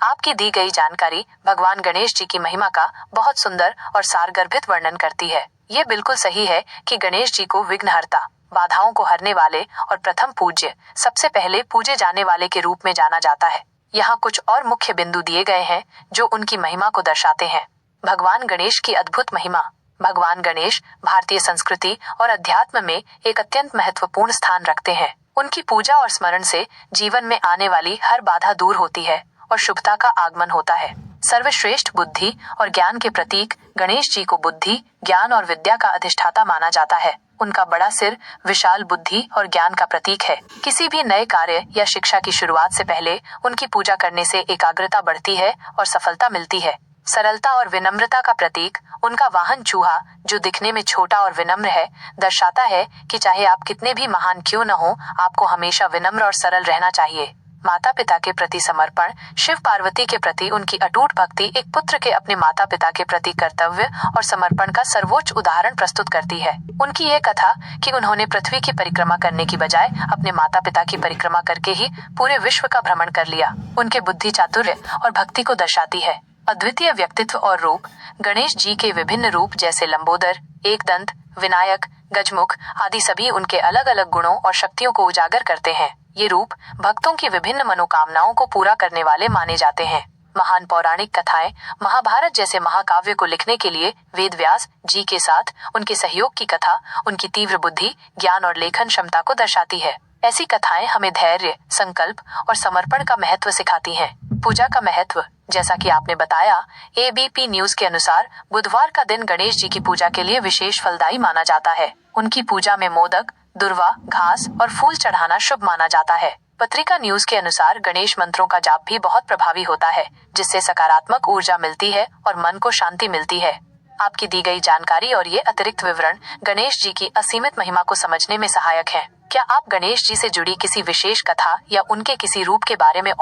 आपकी दी गई जानकारी भगवान गणेश जी की महिमा का बहुत सुंदर और सारगर्भित वर्णन करती है। ये बिल्कुल सही है कि गणेश जी को विघ्नहर्ता, बाधाओं को हरने वाले और प्रथम पूज्य, सबसे पहले पूजे जाने वाले के रूप में जाना जाता है। यहाँ कुछ और मुख्य बिंदु दिए गए हैं जो उनकी महिमा को दर्शाते हैं। भगवान गणेश की अद्भुत महिमा। भगवान गणेश भारतीय संस्कृति और अध्यात्म में एक अत्यंत महत्वपूर्ण स्थान रखते हैं। उनकी पूजा और स्मरण से जीवन में आने वाली हर बाधा दूर होती है और शुभता का आगमन होता है। सर्वश्रेष्ठ बुद्धि और ज्ञान के प्रतीक गणेश जी को बुद्धि, ज्ञान और विद्या का अधिष्ठाता माना जाता है। उनका बड़ा सिर विशाल बुद्धि और ज्ञान का प्रतीक है। किसी भी नए कार्य या शिक्षा की शुरुआत से पहले उनकी पूजा करने से एकाग्रता बढ़ती है और सफलता मिलती है। सरलता और विनम्रता का प्रतीक उनका वाहन चूहा, जो दिखने में छोटा और विनम्र है, दर्शाता है कि चाहे आप कितने भी महान क्यों न हो, आपको हमेशा विनम्र और सरल रहना चाहिए। माता पिता के प्रति समर्पण। शिव पार्वती के प्रति उनकी अटूट भक्ति एक पुत्र के अपने माता पिता के प्रति कर्तव्य और समर्पण का सर्वोच्च उदाहरण प्रस्तुत करती है। उनकी ये कथा कि उन्होंने पृथ्वी की परिक्रमा करने की बजाय अपने माता पिता की परिक्रमा करके ही पूरे विश्व का भ्रमण कर लिया, उनके बुद्धि, चातुर्य और भक्ति को दर्शाती है। अद्वितीय व्यक्तित्व और रूप। गणेश जी के विभिन्न रूप जैसे लंबोदर, एकदंत, विनायक, गजमुख आदि सभी उनके अलग अलग गुणों और शक्तियों को उजागर करते हैं। ये रूप भक्तों की विभिन्न मनोकामनाओं को पूरा करने वाले माने जाते हैं। महान पौराणिक कथाएं। महाभारत जैसे महाकाव्य को लिखने के लिए वेद व्यास जी के साथ उनके सहयोग की कथा उनकी तीव्र बुद्धि, ज्ञान और लेखन क्षमता को दर्शाती है। ऐसी कथाएं हमें धैर्य, संकल्प और समर्पण का महत्व सिखाती हैं। पूजा का महत्व। जैसा कि आपने बताया, एबीपी न्यूज के अनुसार बुधवार का दिन गणेश जी की पूजा के लिए विशेष फलदायी माना जाता है। उनकी पूजा में मोदक, दुर्वा, घास और फूल चढ़ाना शुभ माना जाता है। पत्रिका न्यूज के अनुसार गणेश मंत्रों का जाप भी बहुत प्रभावी होता है, जिससे सकारात्मक ऊर्जा मिलती है और मन को शांति मिलती है। आपकी दी गई जानकारी और ये अतिरिक्त विवरण गणेश जी की असीमित महिमा को समझने में सहायक हैं। क्या आप गणेश जी से जुड़ी किसी विशेष कथा या उनके किसी रूप के बारे में